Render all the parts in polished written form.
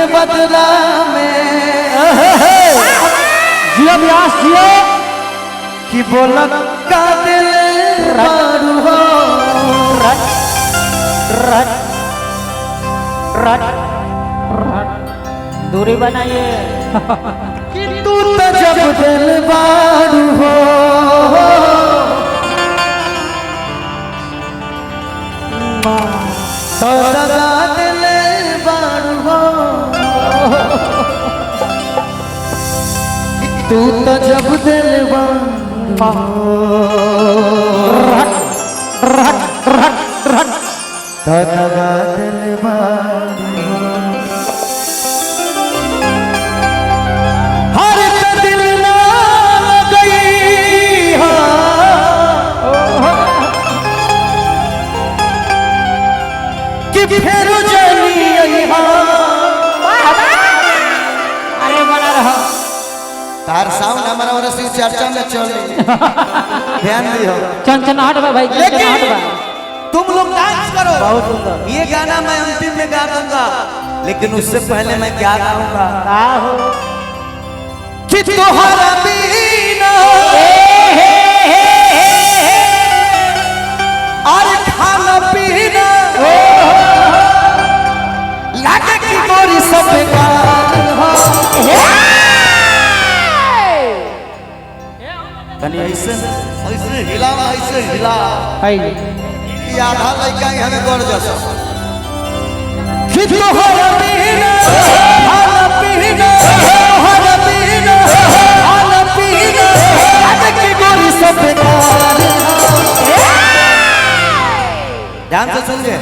के बदला में जियो व्यास जियो कि बोला का दिल बारू हो रट रट रट रट दूरी बनाइए कि तू तो जब दिल बारू हो तो लगा दिल बारू हो तू तो जब दिल रट रट रट रट तो लगा दिल बारू हर दिल ना गई कि फिर जली अरे बना रहा तार साउंड हमारा और से चर्चा में चले ध्यान दियो चंचनाहट बा भाई चंचनाहट बा तुम लोग डांस करो बहुत सुंदर ये गाना मैं अंतिम में गा दूंगा लेकिन उससे पहले मैं क्या गाऊंगा का हो कि तोहरा बिना और खाना पीना लागे की गोरी सब बेकार हो तनी ऐसे ऐसे हिला हाय कि आधा लड़का ही हमें गड़ जैसा कि तोहरा बिना खाना पीना तोहरा बिना खाना पीना लागे की गोरी सब बेकार ध्यान से सुनिए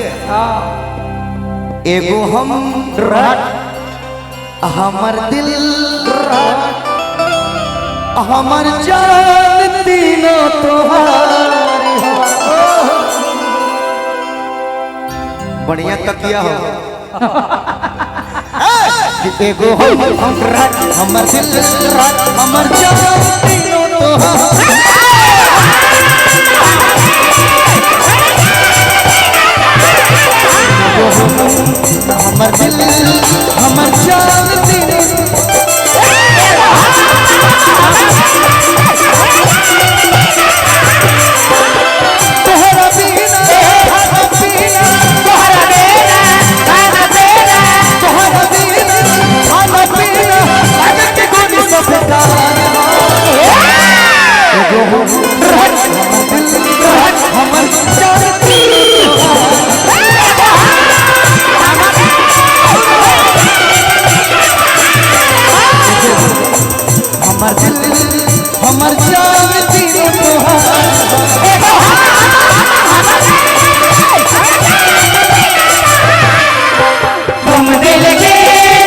एगो हम रट हमर दिल रट हमर जान तीनों तोहारी बढ़िया तकिया हो एगो हम रट हमर दिल रट हमर जान तीनों तोहारी हमर दिल हमर जान तीनों तोहरा बिना खाना पीना तोहरा बिना खाना पीना तोहरा बिना खाना पीना लागे के गोरी सब बेकार एगो रट हमर जान हमर दिल हमर जान तीनों तुम दिल के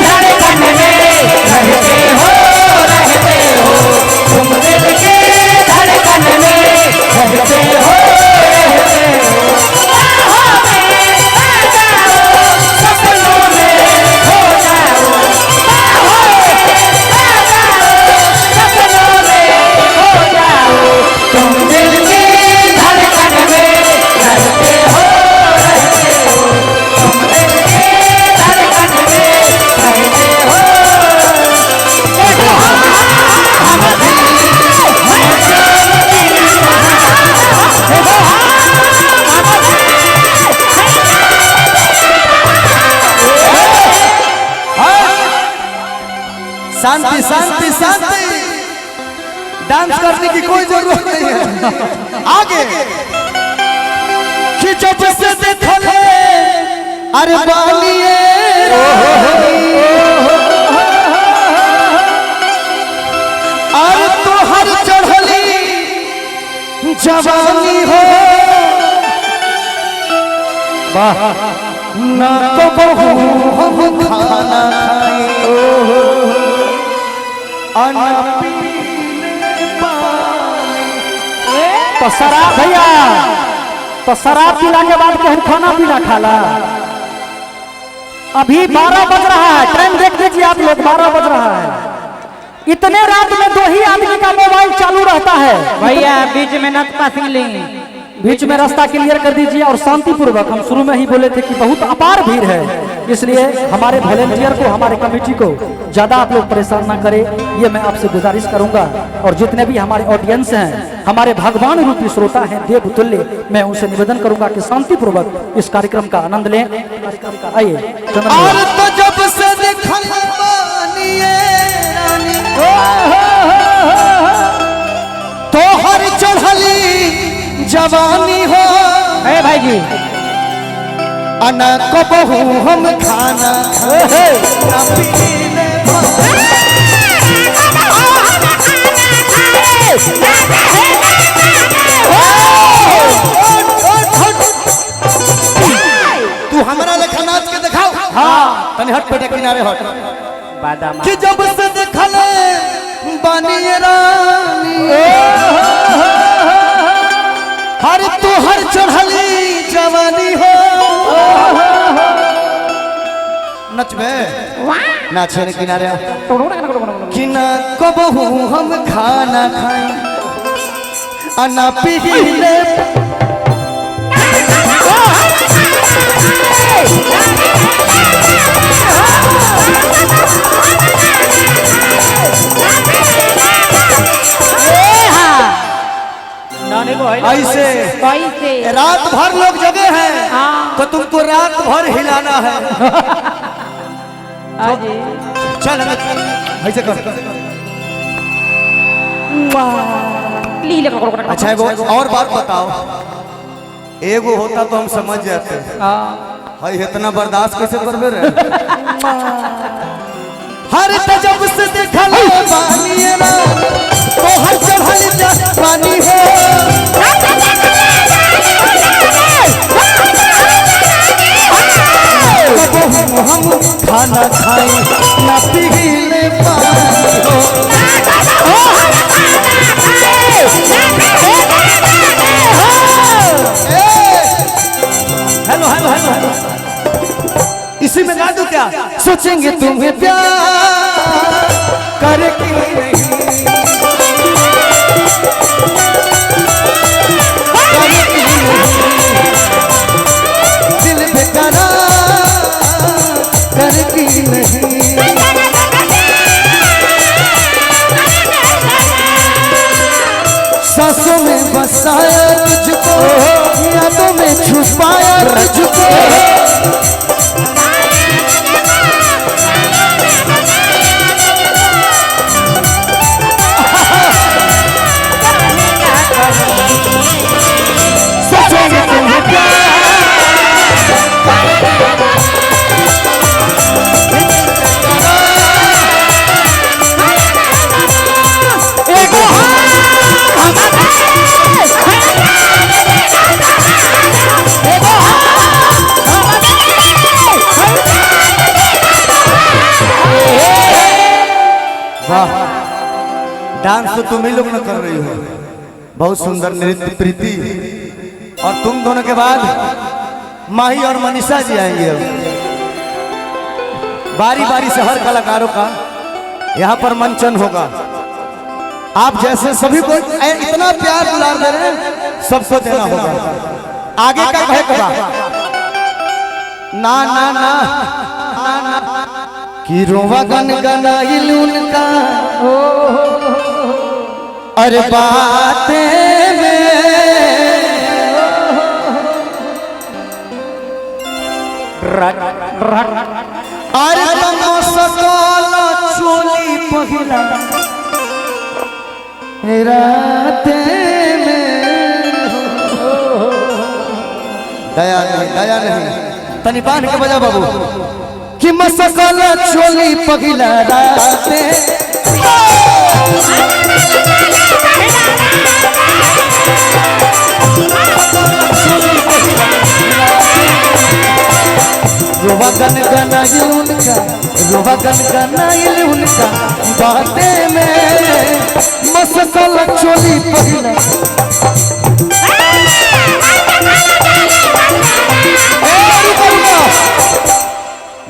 धड़कन में रहते हो तुम दिल के धड़कन में रहते हो सपनों में हो जाओ सपनों में हो जाओ तुम दिल के धड़कन में रहते हो तुम दिल के धड़कन में रहते हो शांति शांति शांति डांस करने की कोई जरूरत नहीं है आगे कि जब से देखले अरे बालिए अरे तो हर चढ़ली जवानी हो वाह ना तो बहु हम खाना खाए तो शराब भैया तो शराब पीला के बाद केहन खाना पीना खाला अभी 12 बज रहा है टाइम देख लीजिए आप लोग 12 बज रहा है इतने रात में 2 ही आदमी का मोबाइल चालू रहता है भैया बीच में नट पासिंग लेंगे बीच में रास्ता क्लियर कर दीजिए और शांतिपूर्वक, हम शुरू में ही बोले थे कि बहुत अपार भीड़ है, इसलिए हमारे वॉलेंटियर को, हमारे कमेटी को ज़्यादा आप लोग परेशान ना करें, ये मैं आपसे गुजारिश करूंगा। और जितने भी हमारे ऑडियंस हैं, हमारे भगवान रूपी श्रोता हैं, देव तुल्य, मैं उनसे निवेदन करूंगा कि शांतिपूर्वक इस कार्यक्रम का आनंद लें। आइए और तो जब से देखल बानिए रानी, तो हर चढ़ली जवानी हो भाई जी, अना को बहू हम खाना ना पीने तू हमारा लेखा नाच के दिखाओ। हाँ तनी हट पेटे किनारे हट। कि जब से देखल बानिए रानी, हर तू हर चढ़ली जवानी हो, नचबे नाचे किनारे कि ना कबहू हम खाना खाए अना पीले ऐसे रात भर लोग जगे हैं तो तुमको रात भर हिलाना है। चल ऐसे कर। अच्छा एगो और बात बताओ, एगो होता तो हम समझ जाते, भाई इतना बर्दाश्त कैसे करबे रे। हर तजब से देखल बानिए ना, तो हर चढ़ल पानी हो, हम खाना खाए ना पीले पानी हो। हेलो हेलो हेलो हेलो, इसी में गा दूं क्या? सोचेंगे तुम्हें प्यार करके नहीं, दिल बेकरार करके नहीं, सांसों में बसाया तुझको, यादों में छुपाया तुझको, सोचेंगे तुम्हें प्यार डांस तो तुम ही लोग न कर रही हो, बहुत सुंदर नृत्य प्रीति, और तुम दोनों के बाद माही और मनीषा जी आएंगे। अब बारी बारी से हर कलाकारों का यहाँ पर मंचन होगा। आप जैसे सभी को इतना प्यार दुलार दे रहे हैं, सबको देना होगा। आगे का कहेगा ना ना ना कि रोवा गन गनाइल उनका अरे बातें में, अरे तमो सकल चोली पहिला राते में। दया नहीं तनी बांध के बजा बाबू कि मसकल चोली पहिला राते, रोवा गन गनाइल उनका, रोवा गन गनाइल उनका बातें में, मसकल चोली पहिला।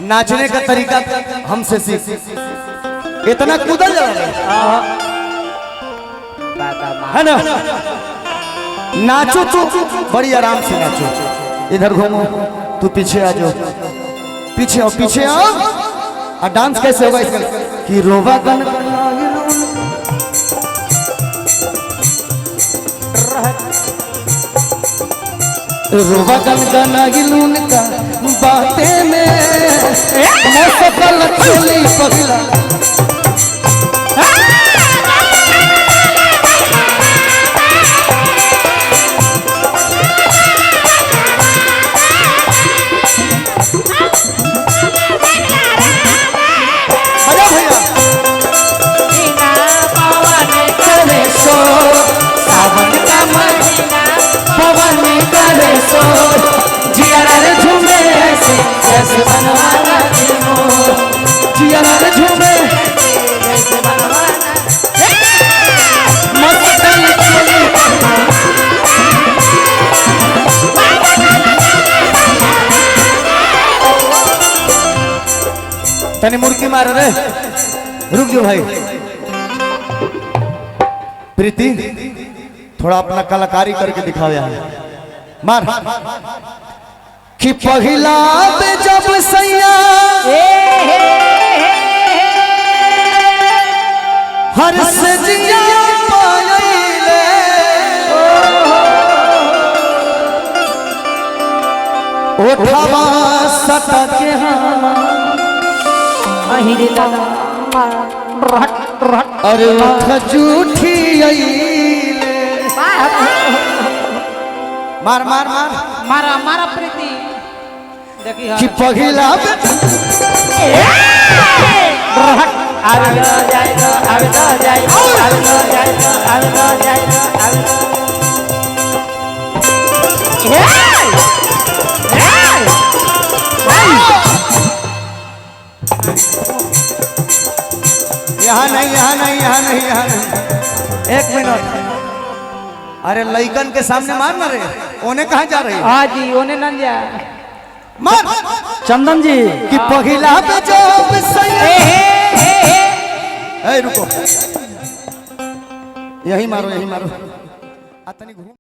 नाचने का तरीका हमसे सीख, इतना कूदा जा रहा है ना। नाचो तो बड़ी आराम से नाचो। इधर घूमो, तू पीछे आ जाओ, पीछे आओ, पीछे आओ। और डांस कैसे होगा इसका कि रोवा गन रोवा गन गना गिलून का बातें में मौसम चोली पगला। तने मुर्गी मार रे, रुक जाओ भाई। प्रीति थोड़ा अपना कलाकारी करके दिखाओ यार, मार। कि पहला जब सैया हर सजिया पायले ओठवा सटा के अरे झूठी मार मार मार मारा मारा प्रीति देखी कि पहला यहाँ नहीं, यहाँ नहीं, यहाँ नहीं, यहाँ नहीं। एक मिनट, अरे लइकन के सामने मार ना रे, ओने कहाँ जा रही है? हाँ जी, ओने न जा मार चंदन जी कि पहला पे जब सैया रुको, यही मारो, यही मारो।